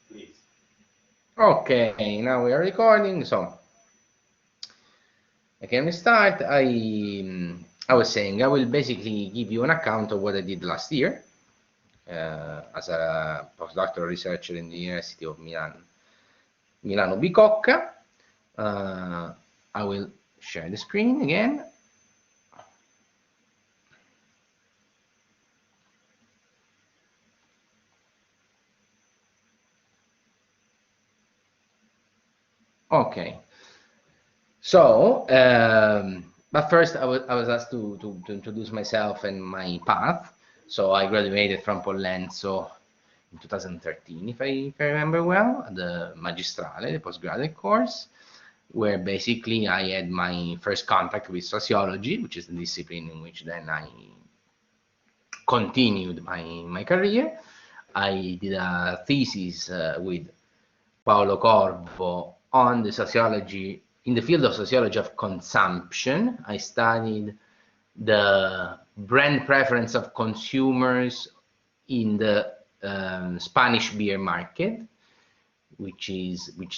Please. Okay, now we are recording, so I can restart. I was saying I will basically give you an account of what I did last year as a postdoctoral researcher in the University of Milan-Bicocca. I will share the screen again. Okay. So, but first I was asked to introduce myself and my path. So I graduated from Pollenzo in 2013, if I remember well, the Magistrale, the postgraduate course, where basically I had my first contact with sociology, which is the discipline in which then I continued my career. I did a thesis with Paolo Corvo on the sociology, in the field of sociology of consumption. I studied the brand preference of consumers in the Spanish beer market, which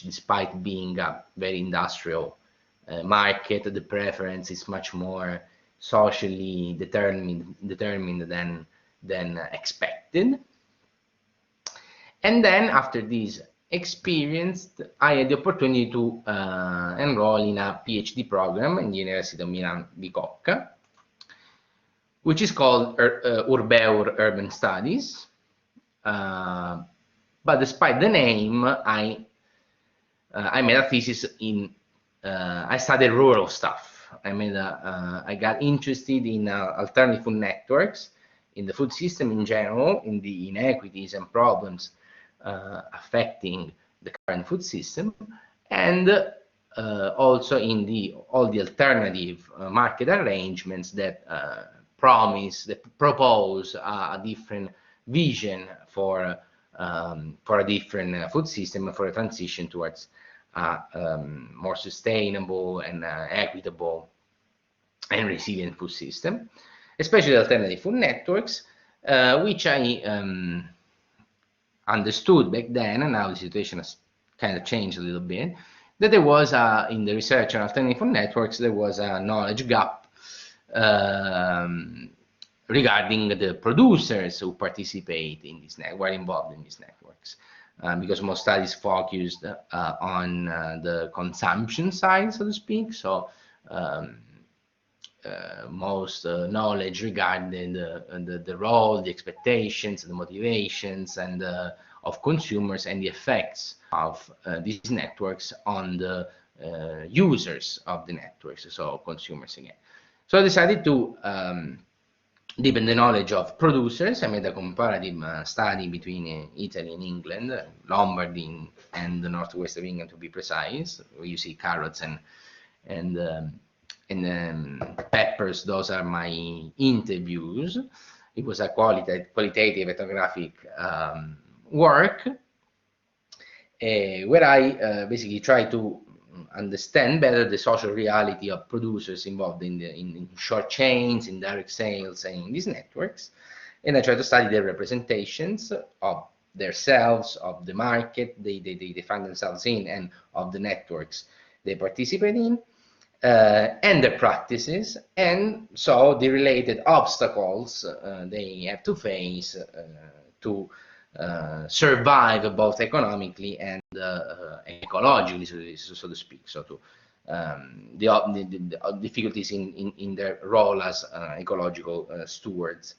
despite being a very industrial market, the preference is much more socially determined than expected. And then after this experience, I had the opportunity to enroll in a PhD program in the University of Milan-Bicocca, which is called Urbeur Urban Studies. But despite the name, I made a thesis in, I studied rural stuff. I got interested in alternative food networks, in the food system in general, in the inequities and problems affecting the current food system, and also in all the alternative market arrangements that propose a different vision for a different food system, for a transition towards a more sustainable and equitable and resilient food system, especially alternative food networks, which I understood back then, and now the situation has kind of changed a little bit, that there was in the research on alternative food networks, there was a knowledge gap regarding the producers who participate in this network, were involved in these networks, because most studies focused on the consumption side, so to speak. So most knowledge regarding the role, the expectations, the motivations, and of consumers, and the effects of these networks on the users of the networks, so consumers again. So I decided to deepen the knowledge of producers. I made a comparative study between Italy and England, Lombardy and the northwest of England to be precise, where you see carrots and peppers. Those are my interviews. It was a qualitative ethnographic work where I basically try to understand better the social reality of producers involved in short chains, in direct sales, and in these networks. And I try to study their representations of themselves, of the market they find themselves in, and of the networks they participate in, and their practices, and so the related obstacles they have to face to survive both economically and ecologically, so to speak. So to the difficulties in their role as ecological stewards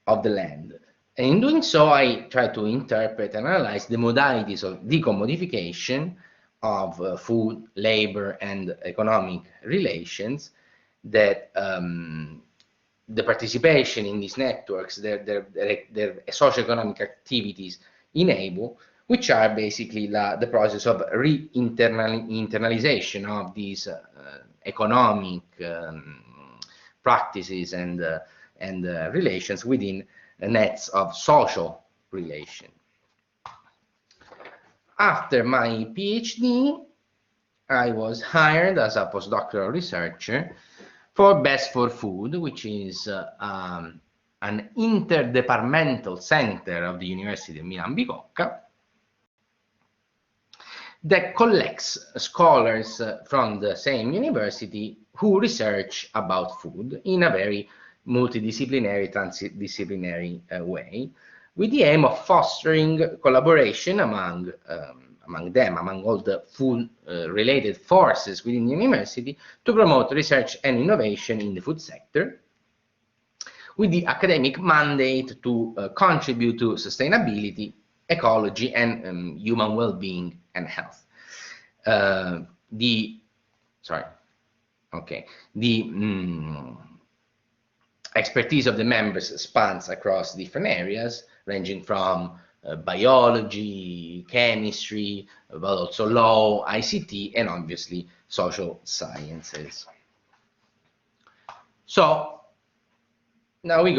of the land. And in doing so, I try to interpret and analyze the modalities of decommodification of food, labor, and economic relations that the participation in these networks, their socioeconomic activities enable, which are basically the process of internalization of these economic practices and relations within nets of social relation. After my PhD, I was hired as a postdoctoral researcher for BEST4Food, which is a an interdepartmental center of the University of Milan-Bicocca that collects scholars from the same university who research about food in a very multidisciplinary, transdisciplinary way, with the aim of fostering collaboration among all the food-related forces within the university to promote research and innovation in the food sector, with the academic mandate to contribute to sustainability, ecology, and human well-being and health. The expertise of the members spans across different areas, ranging from biology, chemistry, but also law, ICT, and obviously social sciences. So now we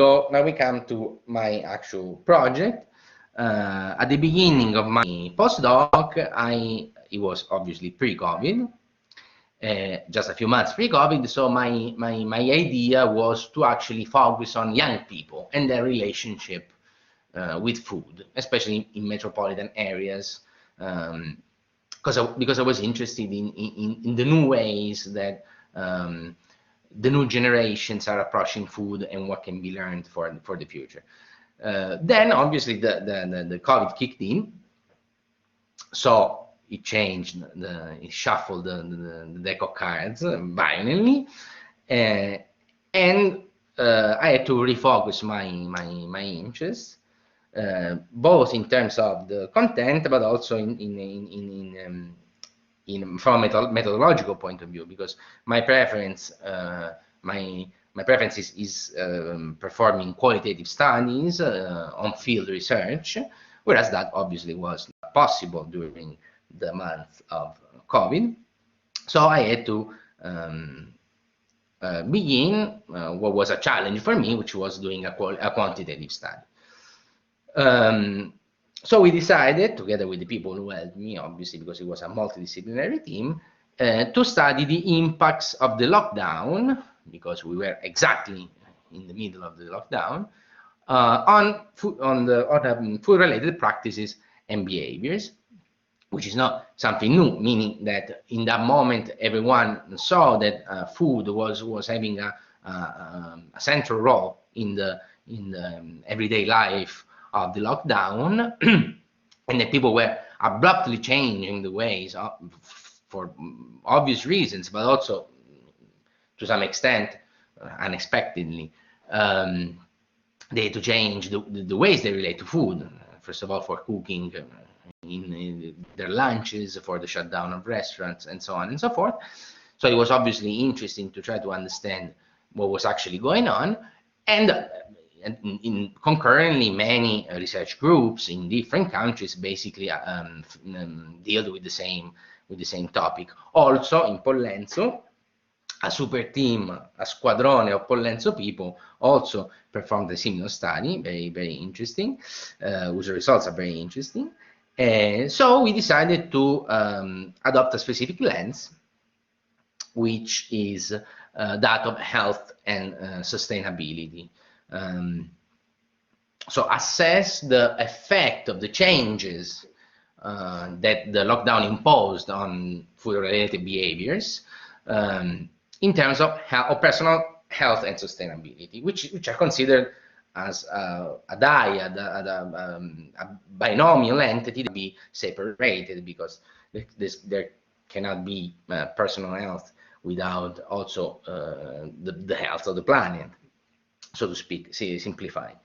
come to my actual project. At the beginning of my postdoc, it was obviously pre-COVID, just a few months pre-COVID, so my idea was to actually focus on young people and their relationship with food, especially in metropolitan areas, because I was interested in the new ways that the new generations are approaching food and what can be learned for the future. Then obviously the COVID kicked in, so it changed, it shuffled the deck of cards violently, and I had to refocus my interests, both in terms of the content, but also from a methodological point of view, because my preference is performing qualitative studies on field research, whereas that obviously was not possible during the month of COVID. So I had to begin what was a challenge for me, which was doing a quantitative study. So we decided, together with the people who helped me, obviously because it was a multidisciplinary team, to study the impacts of the lockdown, because we were exactly in the middle of the lockdown, on food-related practices and behaviors, which is not something new, meaning that in that moment everyone saw that food was having a central role in the everyday life of the lockdown, and that people were abruptly changing the ways for obvious reasons, but also to some extent unexpectedly. They had to change the ways they relate to food. First of all, for cooking in their lunches, for the shutdown of restaurants, and so on and so forth. So it was obviously interesting to try to understand what was actually going on, and concurrently many research groups in different countries basically deal with the same topic. Also in Pollenzo, a super team, a squadrone of Pollenzo people also performed a similar study, very interesting, whose results are very interesting. So we decided to adopt a specific lens, which is that of health and sustainability. So assess the effect of the changes that the lockdown imposed on food-related behaviors in terms of personal health and sustainability, which are considered as a dyad, a binomial entity to be separated, because there cannot be personal health without also the health of the planet, so to speak, simplified.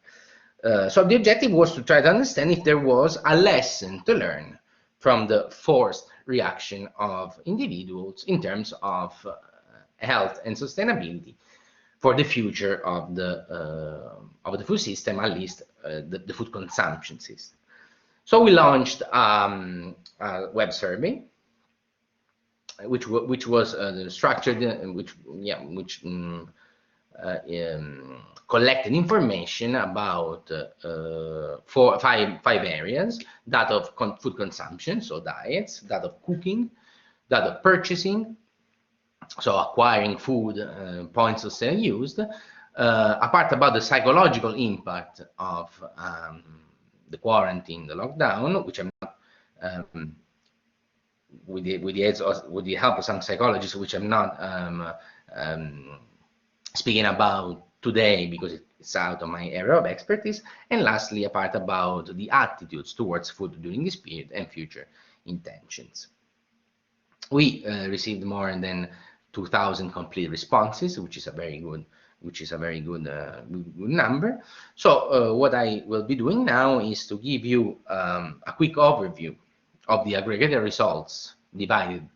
So the objective was to try to understand if there was a lesson to learn from the forced reaction of individuals in terms of health and sustainability for the future of the food system, at least the food consumption system. So we launched a web survey, which was structured, which collected information about five areas: that of food consumption, so diets; that of cooking; that of purchasing, so acquiring food, points of sale used; a part about the psychological impact of the quarantine, the lockdown, which I'm not with the help of some psychologists, which I'm not speaking about today because it's out of my area of expertise. And lastly, a part about the attitudes towards food during this period and future intentions. We received more than 2,000 complete responses, which is a very good good number. So what I will be doing now is to give you a quick overview of the aggregated results divided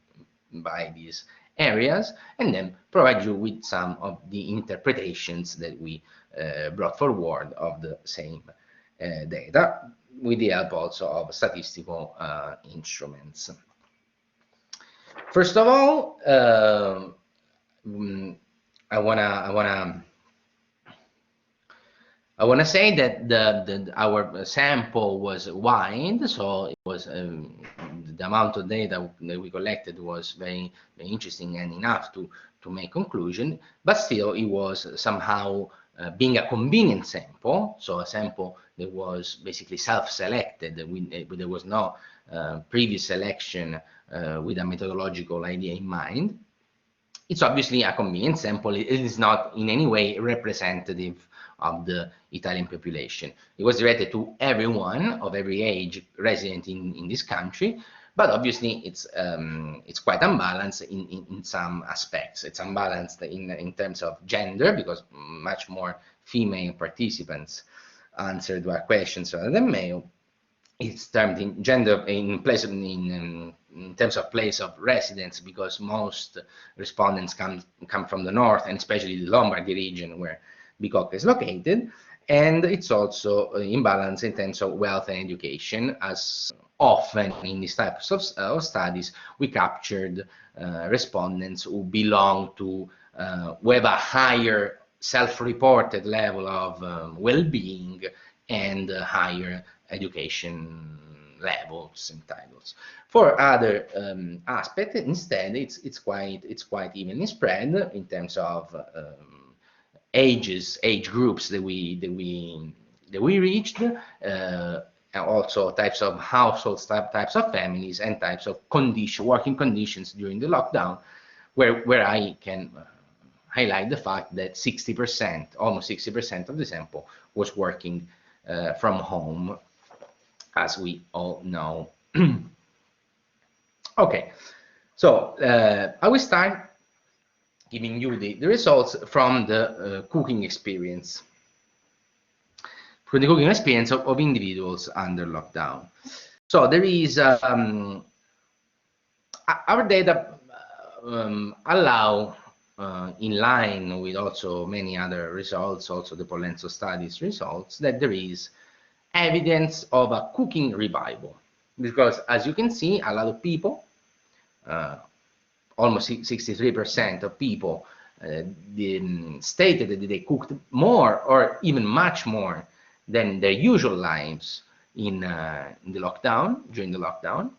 by these areas, and then provide you with some of the interpretations that we brought forward of the same data, with the help also of statistical instruments. First of all, I wanna say that our sample was wide, so it was the amount of data that we collected was very interesting and enough to make conclusion, but still it was somehow being a convenient sample, so a sample that was basically self-selected. There was no previous selection with a methodological idea in mind. It's obviously a convenient sample. It is not in any way representative of the Italian population. It was directed to everyone of every age resident in this country, but obviously it's quite unbalanced in some aspects. It's unbalanced in terms of gender, because much more female participants answered our questions rather than male. It's termed in gender in terms of place of residence, because most respondents come from the north, and especially the Lombardy region where Bicocca is located. And it's also imbalanced in terms of wealth and education, as often in these types of studies we captured respondents who belong to who have a higher self-reported level of well-being and higher education levels and titles. For other aspects, instead, it's quite evenly spread in terms of age groups that we reached, also types of households, types of families, and types of working conditions during the lockdown, where I can highlight the fact that 60%, almost 60% of the sample was working from home, as we all know. Okay, so I will start giving you the results from the cooking experience, from the cooking experience of individuals under lockdown. So there is our data allow, in line with also many other results, also the Polenzo studies results, that there is evidence of a cooking revival, because as you can see, a lot of people, almost 63% of people stated that they cooked more or even much more than their usual lives in the lockdown, during the lockdown.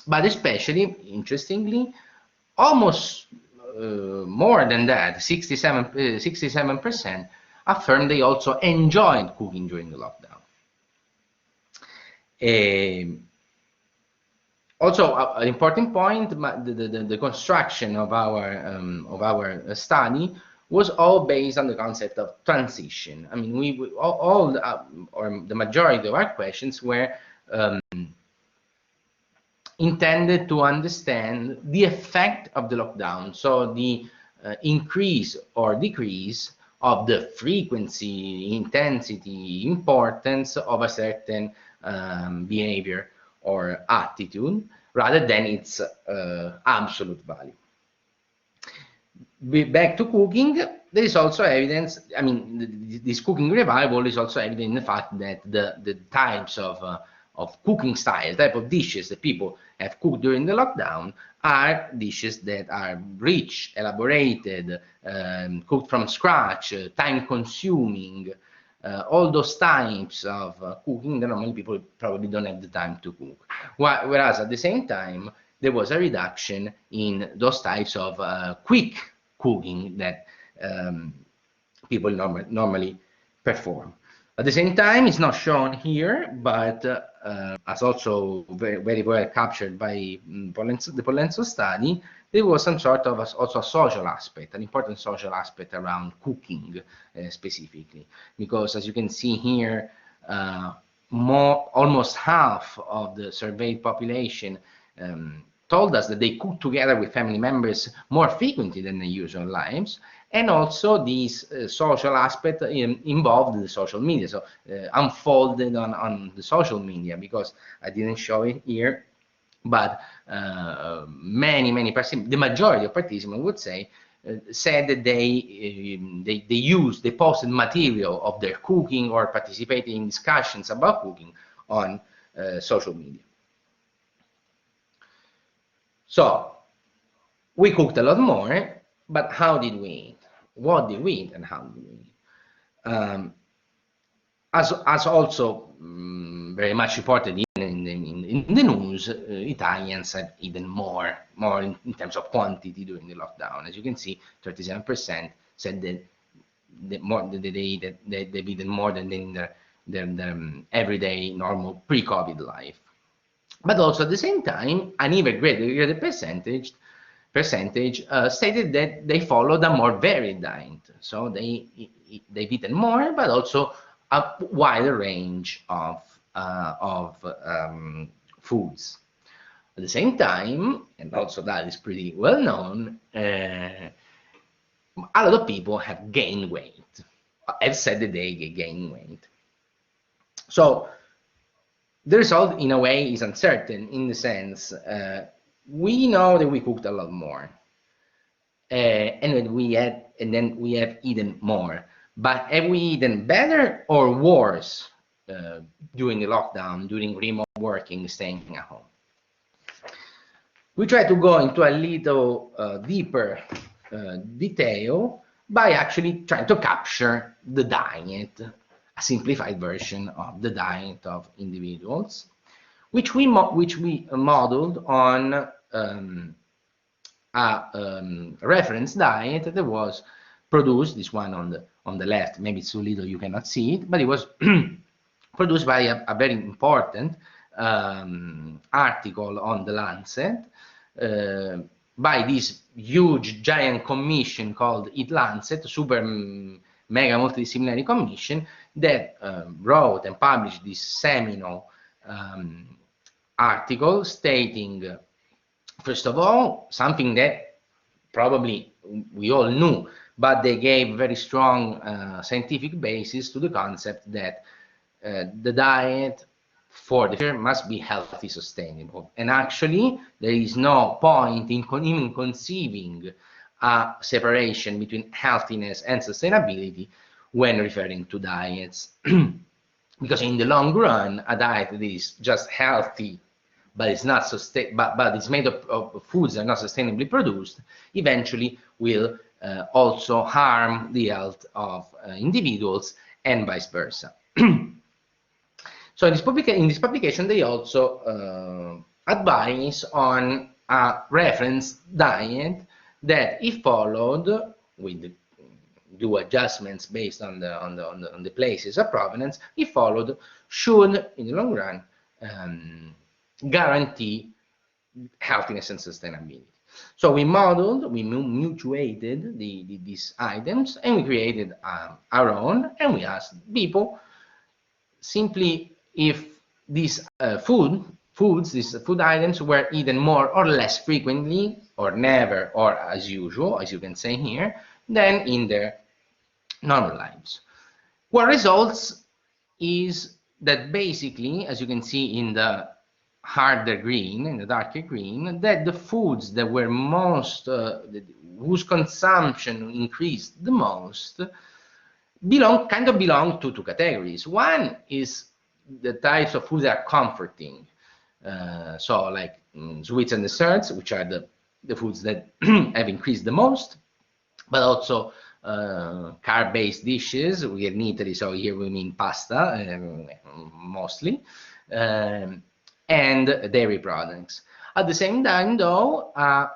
But especially, interestingly, almost more than that, 67% affirmed they also enjoyed cooking during the lockdown. Also, an important point, the construction of our study was all based on the concept of transition. I mean, or the majority of our questions were intended to understand the effect of the lockdown, so the increase or decrease of the frequency, intensity, importance of a certain behavior or attitude, rather than its absolute value. Back to cooking, there is also evidence, I mean, this cooking revival is also evident in the fact that the types of cooking style, type of dishes that people have cooked during the lockdown are dishes that are rich, elaborated, cooked from scratch, time-consuming, all those types of cooking that normally people probably don't have the time to cook. Whereas at the same time, there was a reduction in those types of quick cooking that people normally perform. At the same time, it's not shown here, but as also very well captured by the Polenzo study, there was some sort of also a social aspect, an important social aspect around cooking specifically, because as you can see here, almost half of the surveyed population told us that they cook together with family members more frequently than their usual lives, and also this social aspect involved the social media, so unfolded on the social media, because I didn't show it here, but the majority of participants would say said that they posted material of their cooking or participated in discussions about cooking on social media. So we cooked a lot more, but how did we eat? What did we eat and how did we eat? As also very much reported in the news, Italians have eaten more in terms of quantity during the lockdown. As you can see, 37% said that they've eaten more than in their everyday normal pre-COVID life. But also at the same time, an even greater percentage stated that they followed a more varied diet. So they've eaten more, but also a wider range of foods. At the same time, and also that is pretty well known, a lot of people have gained weight, have said that they gain weight. So the result, in a way, is uncertain in the sense we know that we cooked a lot more, and then we have eaten more. But have we eaten better or worse during the lockdown, during remote working, staying at home? We try to go into a little deeper detail by actually trying to capture the diet, a simplified version of the diet of individuals, which we modeled on a reference diet that was produced, this one on the left, maybe it's so little you cannot see it, but it was produced by a very important article on The Lancet by this huge giant commission called Eat Lancet, super mega multidisciplinary commission that wrote and published this seminal article stating, first of all, something that probably we all knew, but they gave very strong scientific basis to the concept that the diet for the future must be healthy, sustainable. And actually, there is no point in even conceiving a separation between healthiness and sustainability when referring to diets. Because in the long run, a diet that is just healthy, but it's not but it's made of foods that are not sustainably produced, eventually will also harm the health of individuals and vice versa. So in this publication, they also advise on a reference diet that, if followed with due adjustments based on the places of provenance, if followed, should in the long run guarantee healthiness and sustainability. So we modeled, we mutuated these items, and we created our own, and we asked people simply if these these food items were eaten more or less frequently, or never, or as usual, as you can say here, than in their normal lives. What results is that basically, as you can see in the harder green, in the darker green, that the foods that were most, whose consumption increased the most, belong to two categories. One is the types of foods that are comforting, so like sweets and desserts, which are the foods that have increased the most, but also carb-based dishes. We are in Italy, so here we mean pasta mostly, and dairy products. At the same time, though, a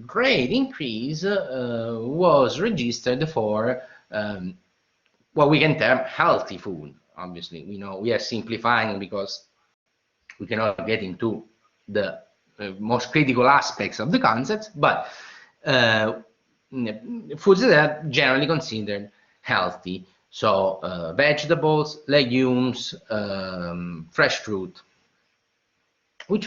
great increase was registered for what we can term healthy food. Obviously, we know we are simplifying because we cannot get into the most critical aspects of the concepts, but foods that are generally considered healthy. So vegetables, legumes, fresh fruit, which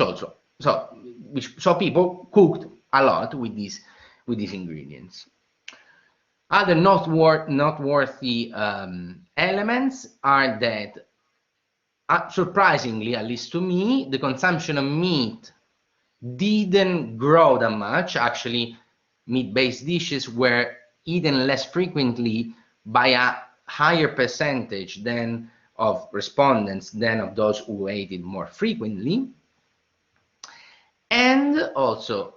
people cooked a lot with these ingredients. Other noteworthy elements are that, surprisingly, at least to me, the consumption of meat didn't grow that much. Actually, meat-based dishes were eaten less frequently by a higher percentage than of respondents than of those who ate it more frequently. And also,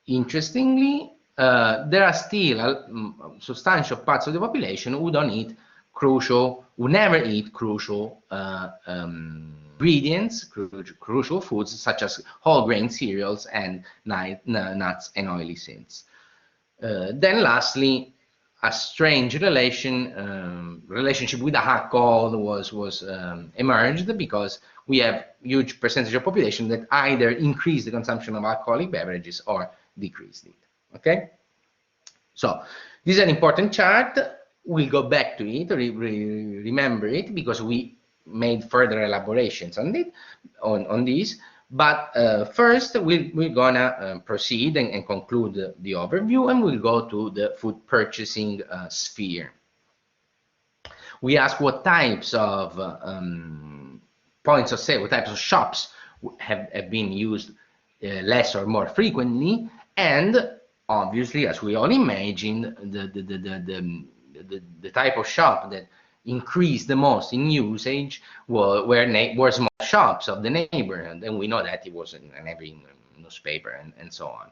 interestingly, there are still substantial parts of the population who never eat crucial ingredients, crucial foods such as whole grain cereals and nuts and oily seeds. Then lastly, a strange relationship with alcohol was emerged, because we have huge percentage of population that either increase the consumption of alcoholic beverages or decreased it. Okay, so this is an important chart. We'll go back to it, remember it, because we made further elaborations on it, on this. But first, we're gonna proceed and conclude the overview, and we'll go to the food purchasing sphere. We ask what types of points of sale, what types of shops have been used less or more frequently, and obviously, as we all imagine, the type of shop that increased the most in usage were small shops of the neighborhood, and we know that it was in every newspaper and so on,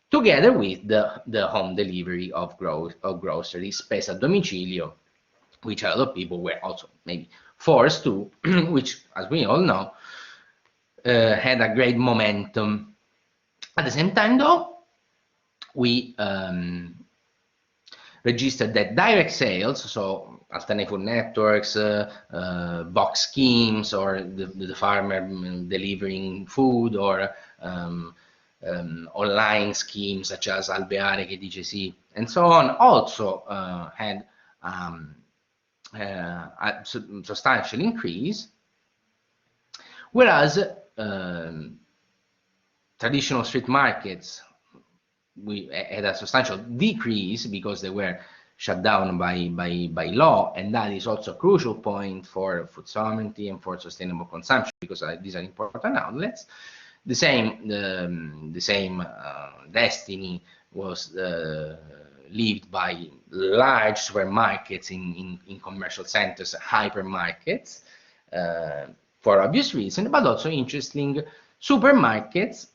together with the home delivery of groceries, spesa a domicilio, which a lot of people were also maybe forced to, which, as we all know, had a great momentum. At the same time, though, we registered that direct sales, so alternate food networks, box schemes, or the farmer delivering food, or online schemes such as Alveare, che dice sì, and so on, also had a substantial increase, whereas traditional street markets we had a substantial decrease because they were shut down by law, and that is also a crucial point for food sovereignty and for sustainable consumption, because these are important outlets. The same destiny was lived by large supermarkets in commercial centers, hypermarkets, for obvious reasons, but also interesting, supermarkets.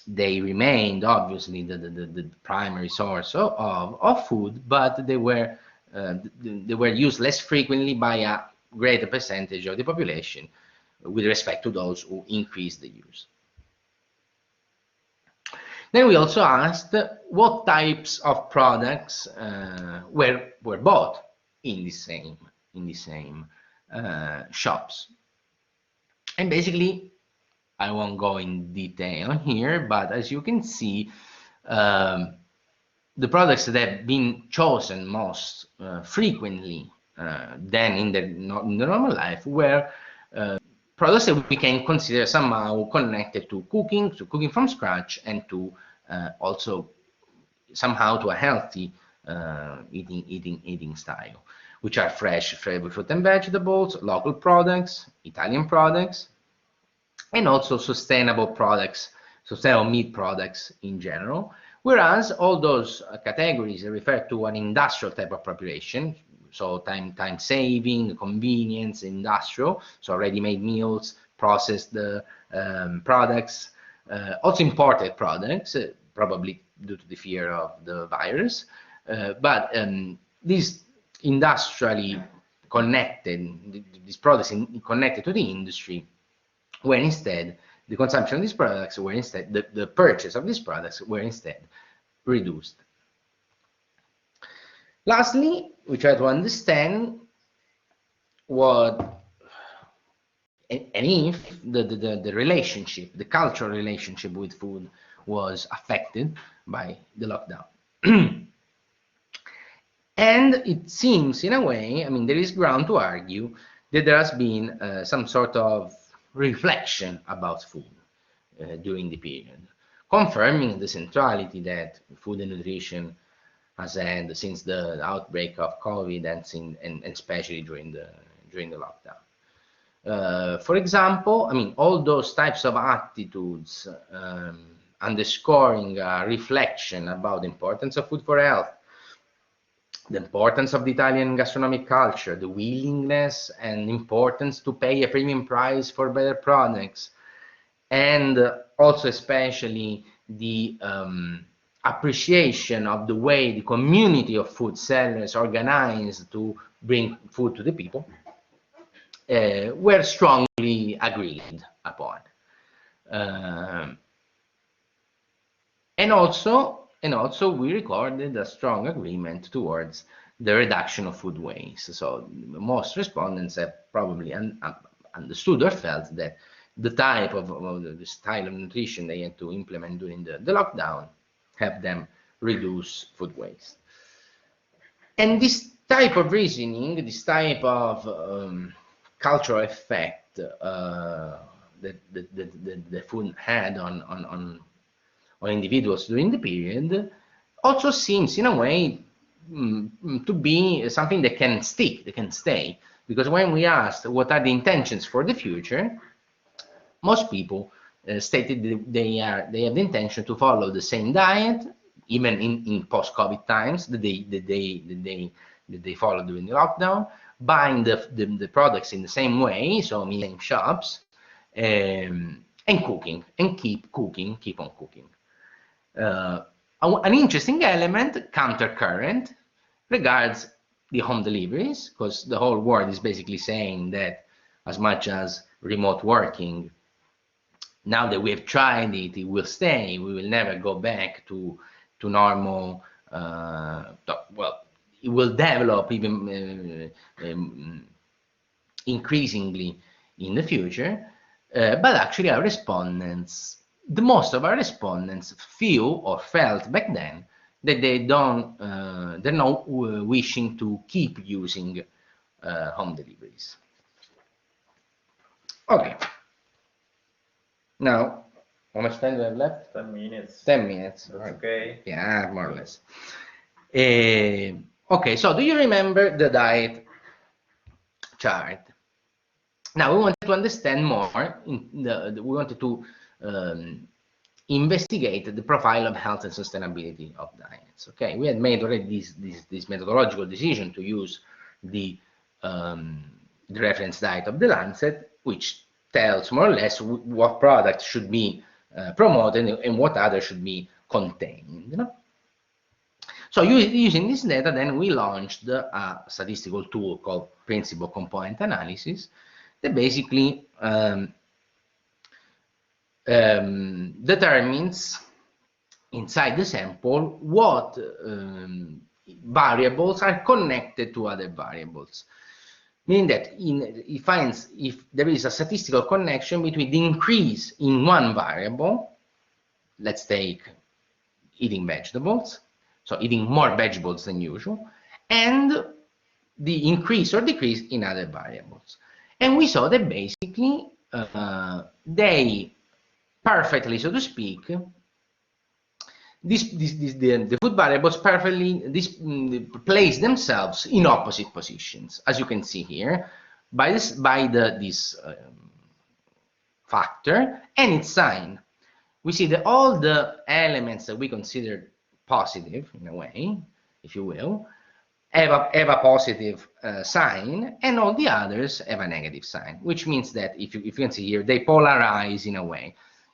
They remained obviously the primary source of food, but they were used less frequently by a greater percentage of the population with respect to those who increased the use. Then we also asked what types of products were bought in the same shops, and basically, I won't go in detail here, but as you can see, the products that have been chosen most frequently than in the normal life were products that we can consider somehow connected to cooking from scratch, and to also somehow to a healthy eating style, which are fresh fruit and vegetables, local products, Italian products, and also sustainable products, sustainable meat products in general, whereas all those categories refer to an industrial type of population, so time saving, convenience, industrial, so ready-made meals, processed products, also imported products, probably due to the fear of the virus, but these industrially connected, these products connected to the industry, where instead the consumption of these products were instead, the purchase of these products were instead reduced. Lastly, we try to understand what and if the relationship, the cultural relationship with food was affected by the lockdown. And it seems, in a way, I mean, there is ground to argue that there has been some sort of reflection about food during the period, confirming the centrality that food and nutrition has had since the outbreak of COVID and especially during the lockdown. For example, I mean, all those types of attitudes underscoring a reflection about the importance of food for health, the importance of the Italian gastronomic culture, the willingness and importance to pay a premium price for better products, and also especially the appreciation of the way the community of food sellers organized to bring food to the people, were strongly agreed upon. And also we recorded a strong agreement towards the reduction of food waste. So most respondents have probably understood or felt that the type of the style of nutrition they had to implement during the lockdown helped them reduce food waste. And this type of reasoning, this type of cultural effect that the food had on individuals during the period also seems, in a way, to be something that can stick, that can stay. Because when we asked what are the intentions for the future, most people stated that they have the intention to follow the same diet, even in post-COVID times that they followed during the lockdown, buying the products in the same way, so in the same shops, and cooking, and keep on cooking. An interesting element, countercurrent, regards the home deliveries, because the whole world is basically saying that as much as remote working, now that we have tried it, it will stay. We will never go back to normal. Well, it will develop even increasingly in the future. But actually, our respondents, most of our respondents, feel or felt back then that they're not wishing to keep using home deliveries. Okay. Now, how much time do I have left? 10 minutes. 10 minutes. That's okay. Yeah, more or less. Okay, so do you remember the diet chart? Now, we wanted to understand more. We wanted to investigate the profile of health and sustainability of diets. Okay, we had made already this methodological decision to use the reference diet of the Lancet, which tells more or less what products should be promoted and what others should be contained. You know? So using this data, then we launched a statistical tool called Principal Component Analysis that basically determines inside the sample what variables are connected to other variables. Meaning that it finds if there is a statistical connection between the increase in one variable, let's take eating vegetables, so eating more vegetables than usual, and the increase or decrease in other variables. And we saw that basically they perfectly, so to speak, the food variables perfectly place themselves in opposite positions, as you can see here, by this factor and its sign. We see that all the elements that we consider positive, in a way, if you will, have a positive sign, and all the others have a negative sign, which means that if you can see here, they polarize in a way.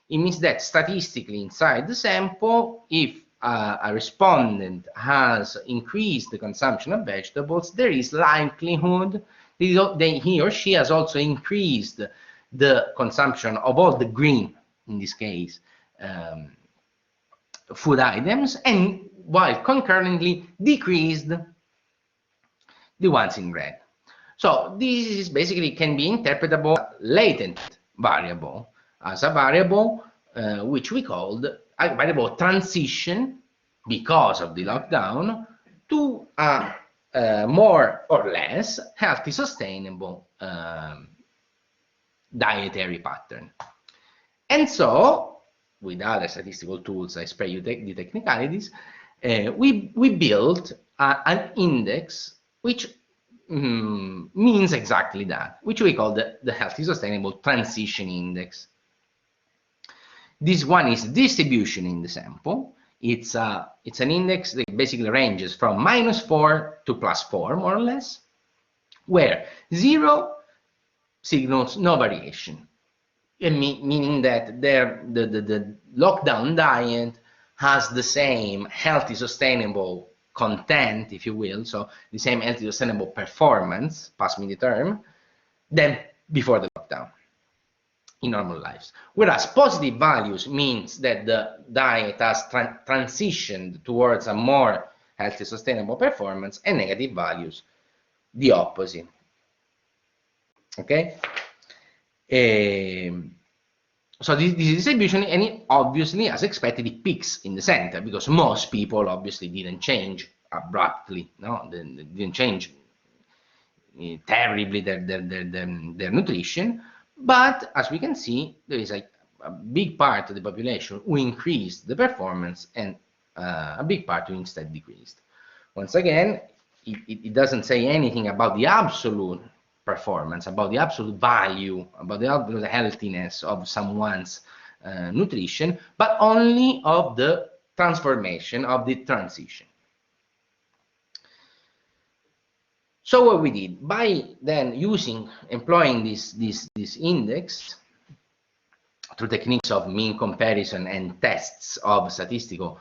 It means that statistically inside the sample, if a respondent has increased the consumption of vegetables, there is likelihood that he or she has also increased the consumption of all the green, in this case, food items, and while concurrently decreased the ones in red. So this is basically can be interpretable as latent variable, as a variable which we called a variable transition because of the lockdown to a more or less healthy, sustainable dietary pattern. And so, with other statistical tools, I spare you the technicalities, we built an index which means exactly that, which we call the Healthy Sustainable Transition Index. This one is distribution in the sample. It's an index that basically ranges from -4 to +4, more or less, where 0 signals no variation, meaning that the lockdown diet has the same healthy, sustainable content, if you will, so the same healthy, sustainable performance, pass me the term, than before the lockdown in normal lives. Whereas positive values means that the diet has transitioned towards a more healthy, sustainable performance, and negative values, the opposite. Okay? So this distribution, and it obviously, as expected, it peaks in the center because most people obviously didn't change abruptly, no, they didn't change terribly their nutrition, but as we can see, there is a big part of the population who increased the performance and a big part who instead decreased. Once again, it doesn't say anything about the absolute performance, about the absolute value, about the healthiness of someone's nutrition, but only of the transformation, of the transition. So what we did, by then employing this index through techniques of mean comparison and tests of statistical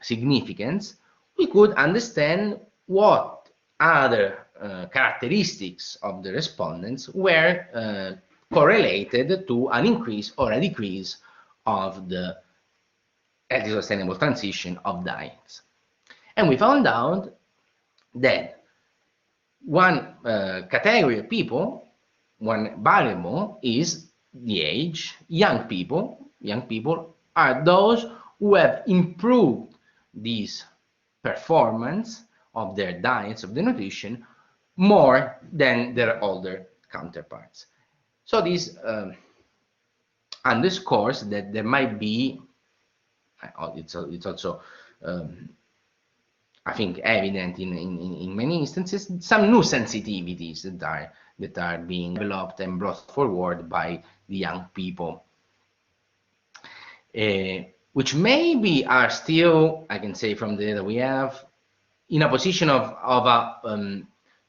significance, we could understand what other characteristics of the respondents were correlated to an increase or a decrease of the healthy sustainable transition of diets. And we found out that one category of people, one variable, is the age. Young people are those who have improved this performance of their diets, of their nutrition, more than their older counterparts. So this underscores that there might be, it's also I think evident in many instances, some new sensitivities that are being developed and brought forward by the young people, which maybe are still, I can say from the data we have, in a position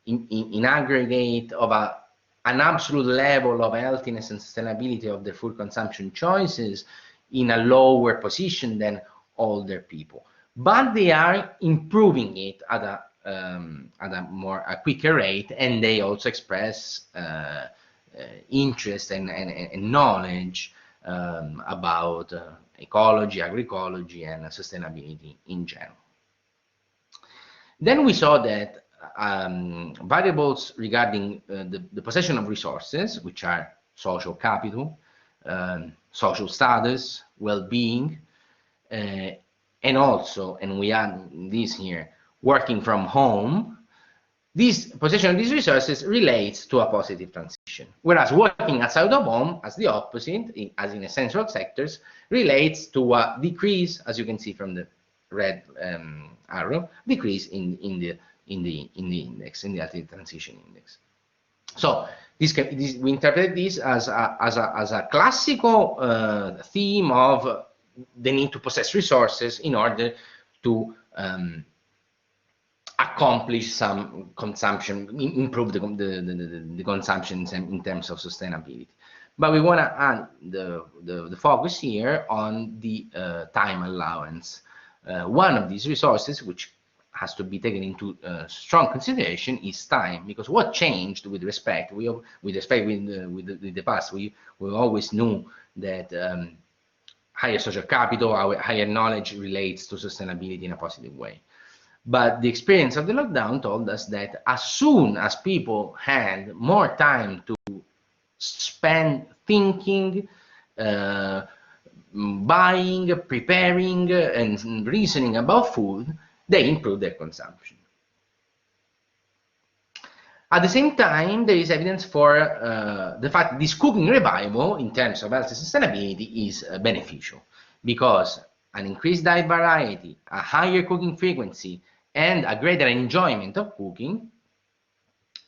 in aggregate of an absolute level of healthiness and sustainability of their food consumption choices in a lower position than older people. But they are improving it at a quicker rate, and they also express interest and knowledge about ecology, agroecology, and sustainability in general. Then we saw that variables regarding the possession of resources, which are social capital, social status, well-being, and also, and we add this here, working from home, this possession of these resources relates to a positive transition. Whereas working outside of home, as the opposite, as in essential sectors, relates to a decrease, as you can see from the red arrow, decrease in the index, in the healthy transition index. So we interpret this as a classical theme of the need to possess resources in order to accomplish some consumption, improve the consumption in terms of sustainability. But we want to add the focus here on the time allowance. One of these resources, which has to be taken into strong consideration, is time, because what changed with respect with the past, we always knew that higher social capital, higher knowledge relates to sustainability in a positive way. But the experience of the lockdown told us that as soon as people had more time to spend thinking, buying, preparing, and reasoning about food, they improved their consumption. At the same time, there is evidence for the fact that this cooking revival, in terms of health and sustainability, is beneficial, because an increased diet variety, a higher cooking frequency, and a greater enjoyment of cooking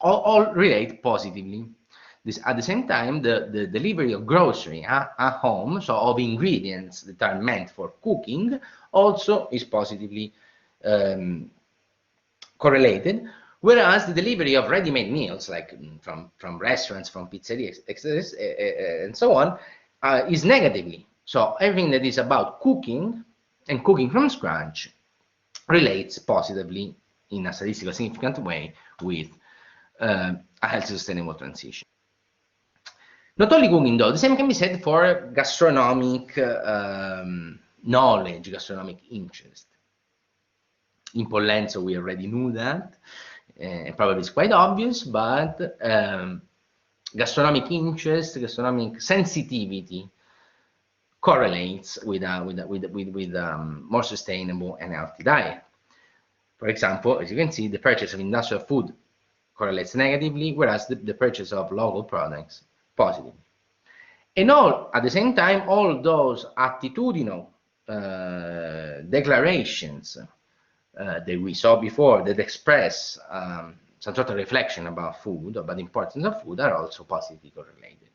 all relate positively. At the same time, the delivery of grocery at home, so of ingredients that are meant for cooking, also is positively correlated, whereas the delivery of ready-made meals, like from restaurants, from pizzerias, and so on, is negatively. So everything that is about cooking and cooking from scratch relates positively in a statistically significant way with a healthy sustainable transition. Not only cooking though, the same can be said for gastronomic knowledge, gastronomic interest. In Pollenzo we already knew that, probably it's quite obvious, but gastronomic interest, gastronomic sensitivity correlates with more sustainable and healthy diet. For example, as you can see, the purchase of industrial food correlates negatively, whereas the purchase of local products positively. And at the same time, all those attitudinal declarations that we saw before that express some sort of reflection about food, about the importance of food, are also positively correlated.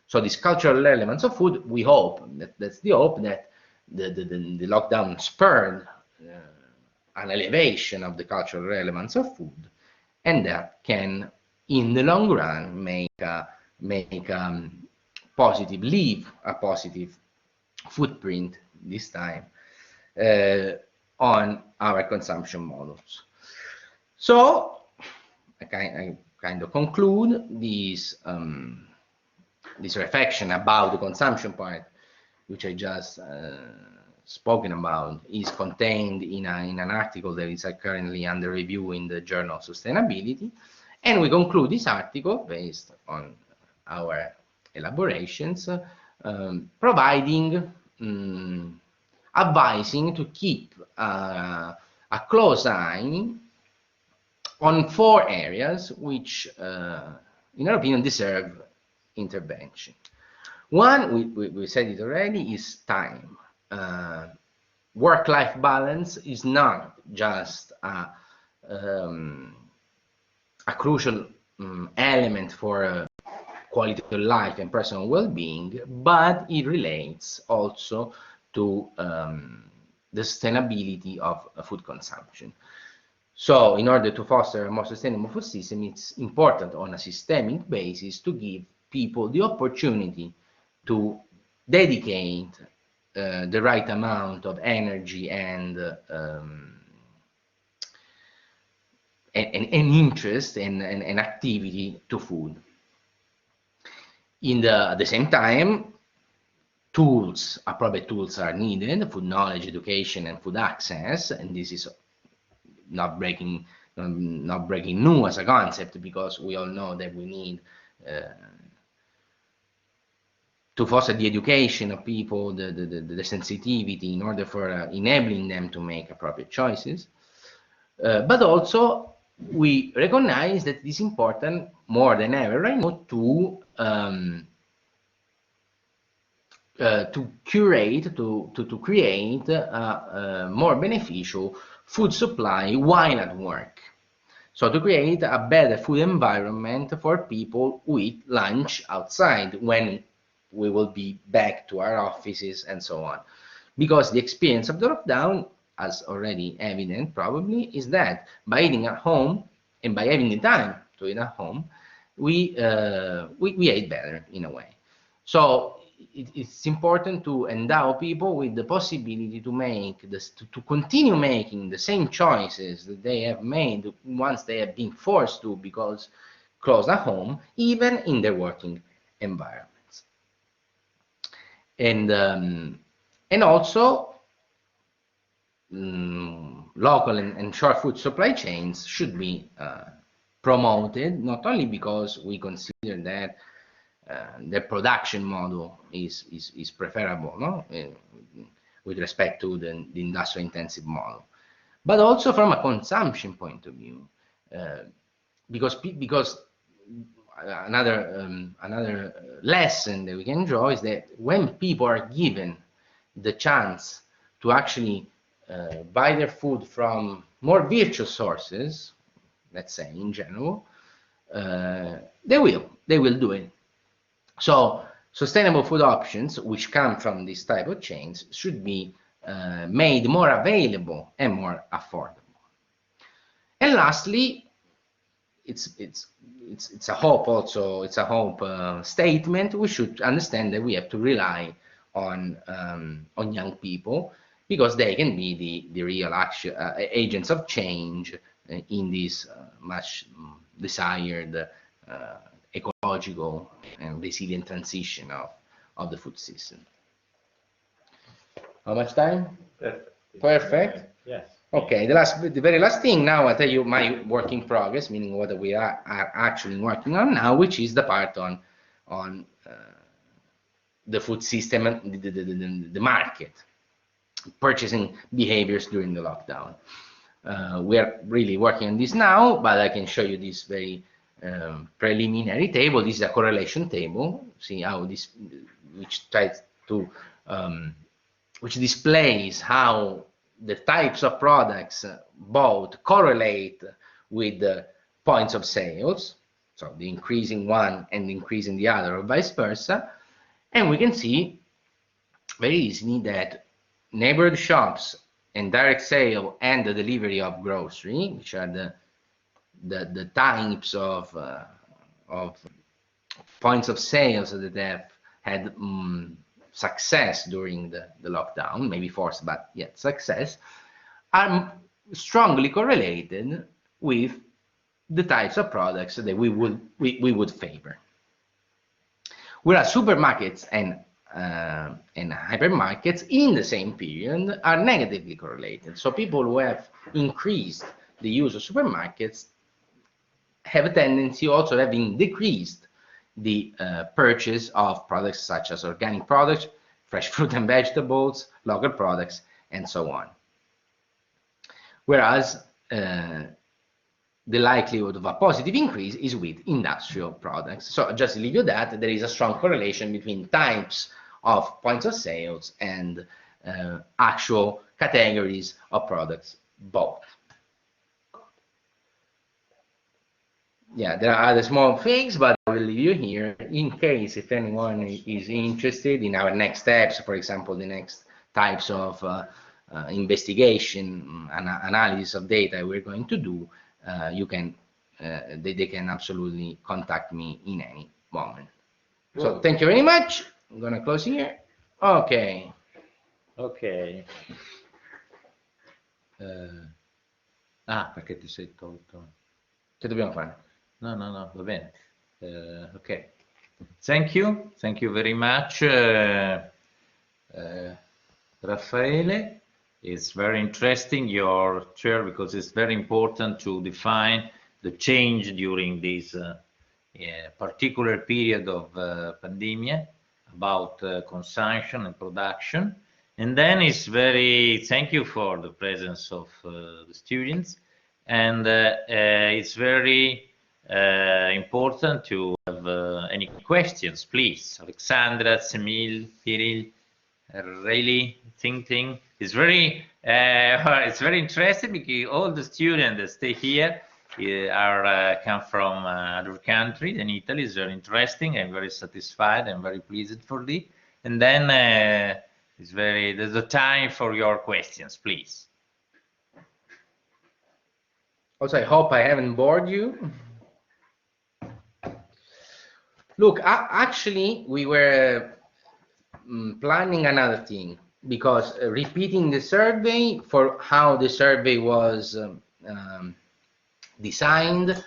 So these cultural elements of food, we hope, that's the hope, that the lockdown spurred an elevation of the cultural relevance of food, and that can, in the long run, make a positive leave, a positive footprint this time on our consumption models. So I kind of conclude this reflection about the consumption part, which I just spoken about, is contained in an article that is currently under review in the Journal of Sustainability, and we conclude this article based on our elaborations, providing, advising to keep a close eye on 4 areas which, in our opinion, deserve intervention. One, we said it already, is time. Work-life balance is not just a crucial element for quality of life and personal well-being, but it relates also to the sustainability of food consumption. So in order to foster a more sustainable food system, it's important on a systemic basis to give people the opportunity to dedicate the right amount of energy and interest and activity to food. At the same time, appropriate tools are needed: food knowledge, education, and food access. And this is not breaking new as a concept, because we all know that we need to foster the education of people, the sensitivity, in order for enabling them to make appropriate choices. But also, we recognize that it is important more than ever right now to create a more beneficial food supply while at work. So to create a better food environment for people who eat lunch outside when we will be back to our offices and so on. Because the experience of the lockdown, as already evident probably, is that by eating at home and by having the time to eat at home, we ate better in a way. So it's important to endow people with the possibility to make this, to continue making the same choices that they have made once they have been forced to, because closed at home, even in their working environments. And also local and short food supply chains should be promoted, not only because we consider that the production model is preferable, no? With respect to the industrial intensive model, but also from a consumption point of view, because another lesson that we can draw is that when people are given the chance to actually buy their food from more virtuous sources, let's say in general, they will do it. So sustainable food options which come from this type of chains should be made more available and more affordable. And lastly, it's a hope also, it's a hope statement. We should understand that we have to rely on young people, because they can be the real agents of change in this much desired ecological and resilient transition of the food system. How much time? Perfect. Perfect. Yes. Okay, the very last thing now, I'll tell you my work in progress, meaning what we are actually working on now, which is the part on the food system and the market, purchasing behaviors during the lockdown. We are really working on this now, but I can show you this very preliminary table. This is a correlation table. See how this, which tries to, which displays how the types of products both correlate with the points of sales, so the increasing one and increasing the other, or vice versa. And we can see very easily that neighborhood shops and direct sale and the delivery of grocery, which are the types of points of sales that have had success during the lockdown, maybe forced, but yet success, are strongly correlated with the types of products that we would favor. Whereas supermarkets and hypermarkets in the same period are negatively correlated. So people who have increased the use of supermarkets have a tendency also having decreased the purchase of products such as organic products, fresh fruit and vegetables, local products, and so on. Whereas the likelihood of a positive increase is with industrial products. So just to leave you that, there is a strong correlation between types of points of sales and actual categories of products, both. Yeah, there are other small things, but I will leave you here in case if anyone is interested in our next steps, for example, the next types of investigation, analysis of data we're going to do. They can absolutely contact me in any moment. So thank you very much. I'm gonna close here. Okay. Ok. Perché ti sei tolto? Che dobbiamo fare? No, va bene. Ok. Thank you very much, Raffaele. It's very interesting your chair, because it's very important to define the change during this particular period of pandemic about consumption and production. And then it's thank you for the presence of the students, and it's very important to have any questions, please. Alexandra, Semil, Piril, really thinking. It's very interesting, because all the students that stay here come from other countries, and Italy is very interesting. I'm very satisfied and very pleased for this. And then there's the time for your questions, please. Also, I hope I haven't bored you. Look, actually, we were planning another thing, because repeating the survey for how the survey was designed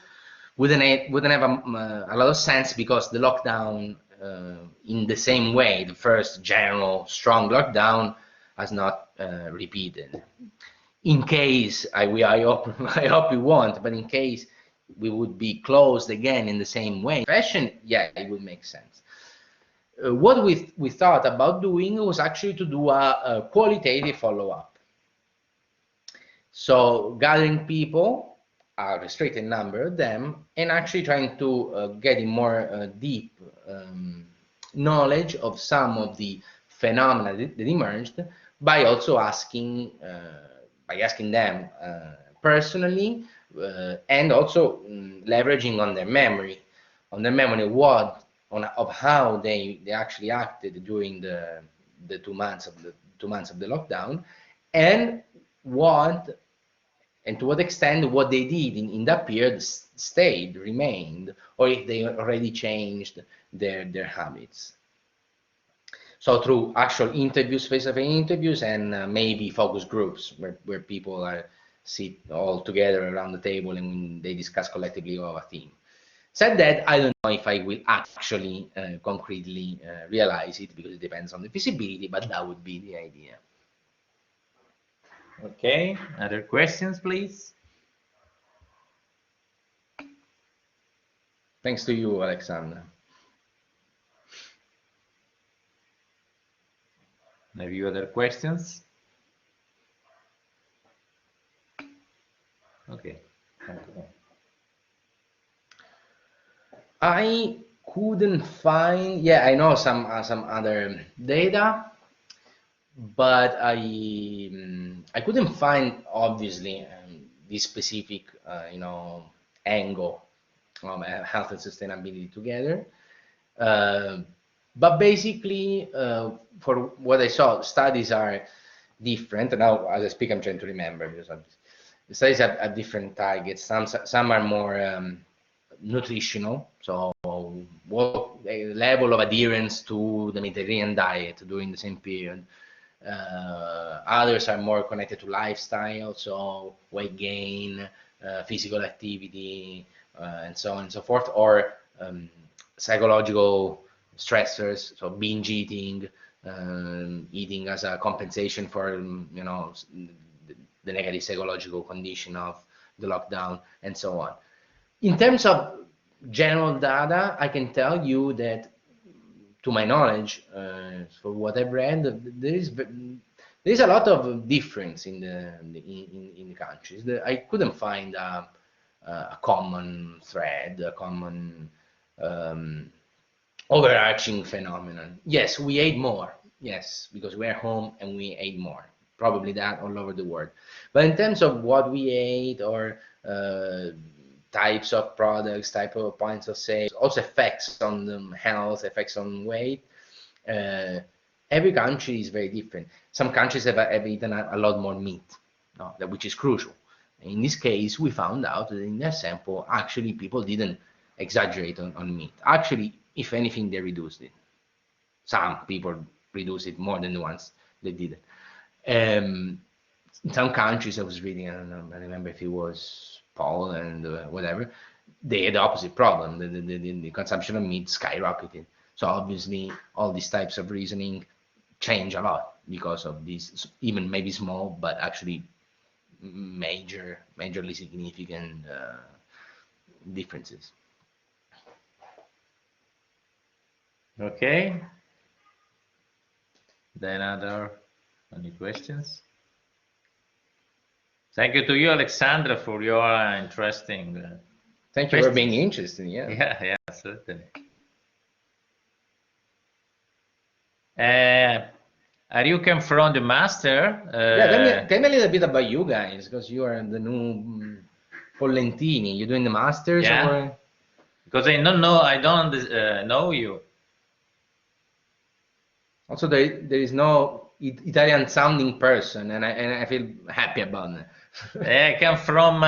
wouldn't have a lot of sense, because the lockdown in the same way, the first general strong lockdown, has not repeated. in case I hope I hope we won't, but in case we would be closed again in the same way, fashion, yeah, it would make sense. What we thought about doing was actually to do a qualitative follow-up. So gathering people, a restricted number of them, and actually trying to get in more deep knowledge of some of the phenomena that emerged by also asking them personally, and also leveraging on their memory, of how they actually acted during the 2 months of the lockdown, and what and to what extent what they did in that period remained, or if they already changed their habits. So through actual interviews, face-to-face interviews, and maybe focus groups where people sit all together around the table and they discuss collectively of a theme. Said that, I don't know if I will actually concretely realize it, because it depends on the feasibility, but that would be the idea. Okay, other questions, please? Thanks to you, Alexander. Have you other questions? Okay. I couldn't find, yeah, I know some other data, but I couldn't find, obviously, this specific angle of health and sustainability together. But basically, for what I saw, studies are different. Now, as I speak, I'm trying to remember, because the studies have different targets. Some are more nutritional, so what level of adherence to the Mediterranean diet during the same period. Others are more connected to lifestyle, so weight gain, physical activity, and so on and so forth, or psychological stressors, so binge eating, eating as a compensation for the negative psychological condition of the lockdown, and so on. In terms of general data, I can tell you that, to my knowledge, for what I've read, there is a lot of difference in the countries. I couldn't find a common thread, a common overarching phenomenon. Yes, we ate more. Yes, because we're home and we ate more. Probably that all over the world. But in terms of what we ate, or types of products, type of points of sale, also effects on the health, effects on weight, every country is very different. Some countries have eaten a lot more meat, which is crucial. In this case, we found out that in their sample, actually, people didn't exaggerate on meat. Actually, if anything, they reduced it. Some people reduced it more than the ones that didn't. In some countries, I was reading, I don't know, I remember if it was Poland or whatever, they had the opposite problem. The consumption of meat skyrocketed. So obviously, all these types of reasoning change a lot because of these, even maybe small, but actually majorly significant differences. Okay. Then any questions? Thank you to you, Alexandra, for your interesting Thank you for being interested. Yeah, certainly. Are you come from the master? Yeah, tell me a little bit about you guys, because you are the new Pollentini. You doing the masters? Yeah. Or? Because I don't know you. Also, there is no Italian sounding person, and I feel happy about it. I come from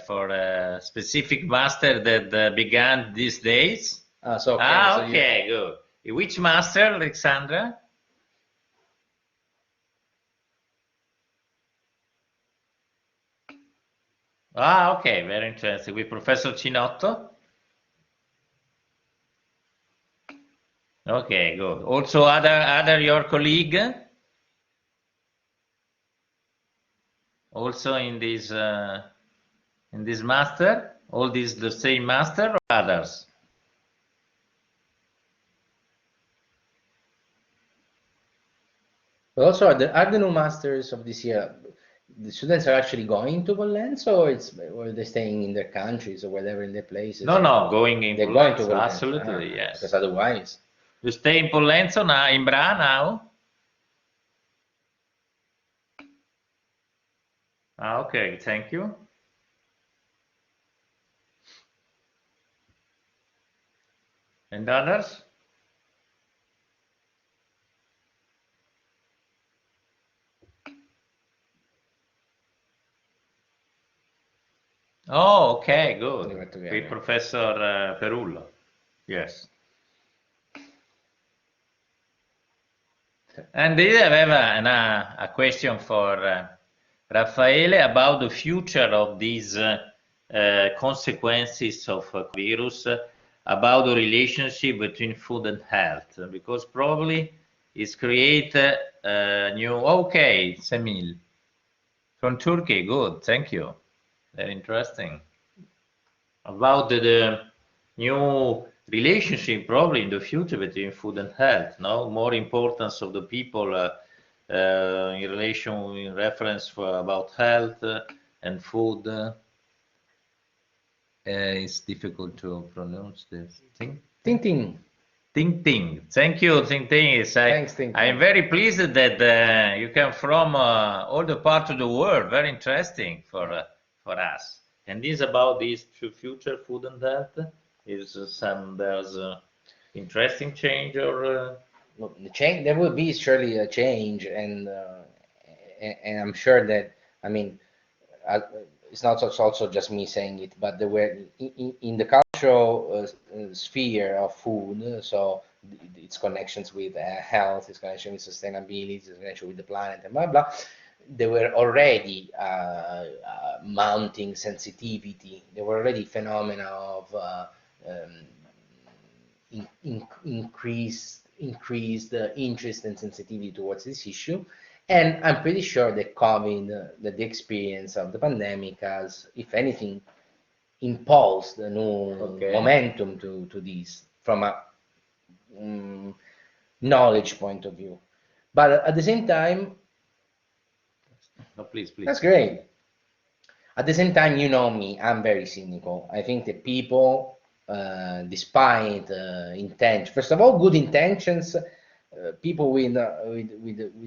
for a specific master that began these days. So okay, good. Which master, Alexandra? Okay, very interesting. With Professor Cinotto? Okay, good. Also other your colleague? also in this master? All these the same master or others? But also, are the new masters of this year, the students are actually going to Pollenzo, or they're staying in their countries or whatever in their places? No, going in They're going to Pollenzo, Pollenzo. absolutely, yes. Because otherwise, You stay in Pollenzo now, in Bra now? Okay, thank you. And others? Oh, okay, good. With Professor Perullo. Yes. And I have a question for Raffaele about the future of these consequences of virus, about the relationship between food and health, because probably it's create new. Okay, Semil from Turkey. Good, thank you. Very interesting. About the new relationship probably in the future between food and health, no more importance of the people in reference for about health and food. It's difficult to pronounce this thing. Ting Ting. Ting Ting. Thank you, Ting Ting. Thanks, Ting Ting. I'm very pleased that you come from all the parts of the world. Very interesting for us. And this about this future food and health is there's interesting change or Well, the change, there will be surely a change, and I'm sure that, I mean, it's not also just me saying it, but there were in the cultural sphere of food, so its connections with health, its connection with sustainability, its connection with the planet, and blah blah. There were already mounting sensitivity. There were already phenomena of increased interest and sensitivity towards this issue. And I'm pretty sure that COVID, that the experience of the pandemic has, if anything, impulsed a new momentum to this from a knowledge point of view. But at the same time, no, please. That's great. At the same time, you know me, I'm very cynical. I think that people, despite first of all, good intentions, people with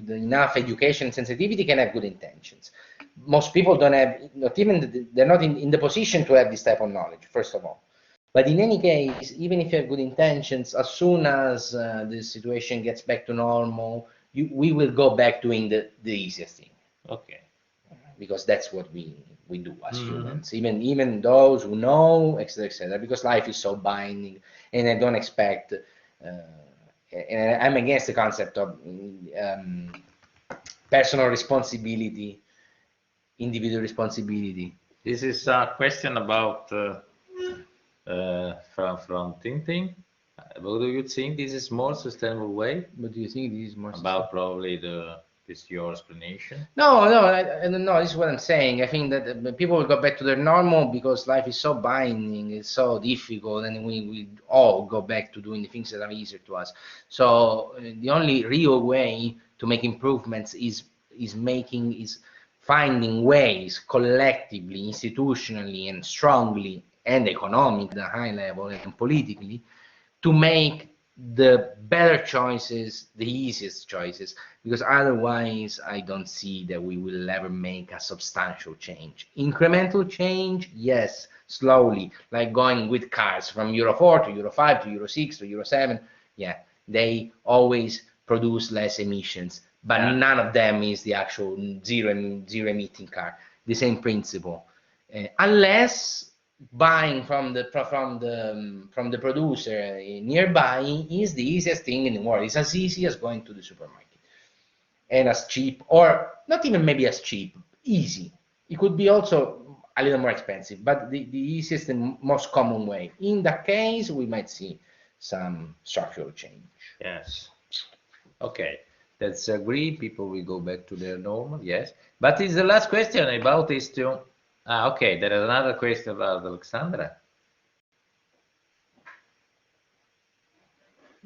enough education and sensitivity can have good intentions. Most people don't have, they're not in the position to have this type of knowledge, first of all. But in any case, even if you have good intentions, as soon as the situation gets back to normal, we will go back doing the easiest thing. Okay. Because that's what we do as humans, even those who know, etc., because life is so binding, and I don't expect, and I'm against the concept of personal responsibility, individual responsibility. This is a question about from Tintin. What do you think this is more sustainable way? What do you think this is more about probably this your explanation? No, I don't know. This is what I'm saying. I think that people will go back to their normal because life is so binding, it's so difficult, and we all go back to doing the things that are easier to us. So the only real way to make improvements is finding ways collectively, institutionally, and strongly, and economically, at a high level, and politically, to make the better choices the easiest choices, because otherwise I don't see that we will ever make a substantial change. Incremental change, yes, slowly, like going with cars from Euro 4 to Euro 5 to Euro 6 to Euro 7. Yeah, they always produce less emissions, but none of them is the actual zero emitting car. The same principle, unless buying from the producer nearby is the easiest thing in the world. It's as easy as going to the supermarket, and as cheap, or not even maybe as cheap, easy. It could be also a little more expensive, but the easiest and most common way. In that case, we might see some structural change. Yes. Okay. That's agreed. People will go back to their normal. Yes, but is the last question about is to. Ah, okay. There is another question about Alexandra.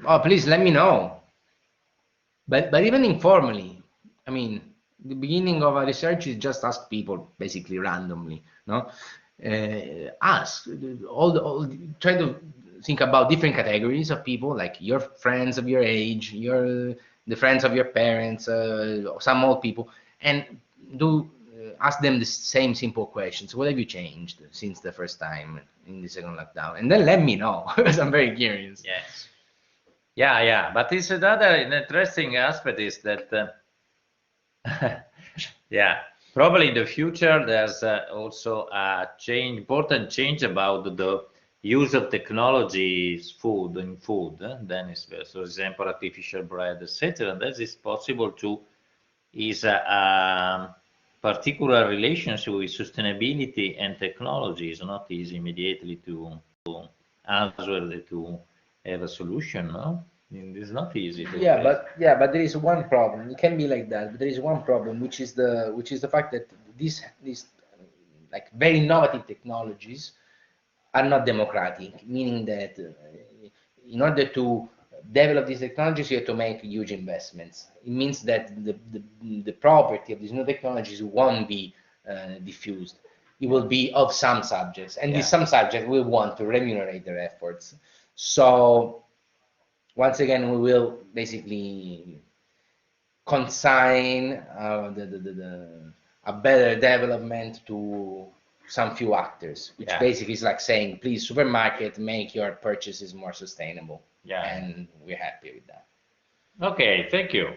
Oh, please let me know. But even informally, I mean, the beginning of a research is just ask people basically randomly, no? Ask try to think about different categories of people, like your friends of your age, the friends of your parents, some old people, and do ask them the same simple questions. What have you changed since the first time in the second lockdown? And then let me know because I'm very curious. Yes. Yeah, yeah. But this another interesting aspect is that, yeah, probably in the future there's also a important change about the use of technologies in food. Then is, for example, artificial bread, etc. And that is possible to is a particular relationship with sustainability and technology. It's not easy immediately to answer to have a solution, no? It's not easy to But there is one problem. It can be like that, but there is one problem, which is the fact that these like very innovative technologies are not democratic, meaning that in order to develop these technologies, you have to make huge investments. It means that the property of these new technologies won't be diffused. It will be of some subjects, and these some subjects will want to remunerate their efforts. So once again, we will basically consign a better development to some few actors, which basically is like saying, please, supermarket, make your purchases more sustainable. Yeah. And we're happy with that. Okay, thank you.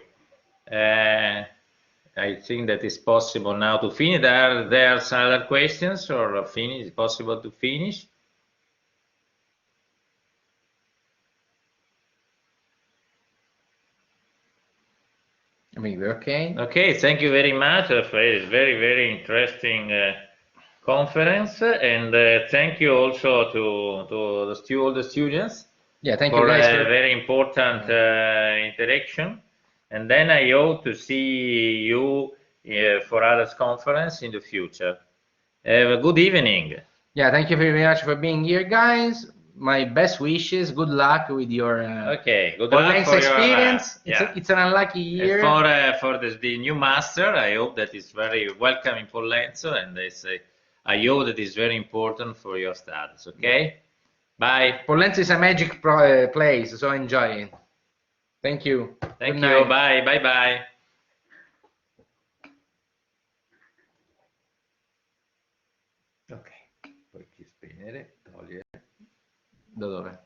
I think that it's possible now to finish. There are some other questions or finish? Is it possible to finish? I mean, we're okay. Okay, thank you very much, Raffaele. It's very, very interesting conference, and thank you also to all the students. Yeah, thank for you guys a very important interaction. And then I hope to see you for others conference in the future. Have a good evening. Yeah, thank you very much for being here, guys. My best wishes. Good luck with your Okay, good luck for experience. Your, It's an unlucky year. For the new master, I hope that it's very welcome in Pollenzo, and I hope that it's very important for your studies. Okay, bye. Pollenzo is a magic place, so enjoy it. Thank you. Thank you. Bye. Bye. Bye. Ok, puoi spegnere, togliere. Da dove?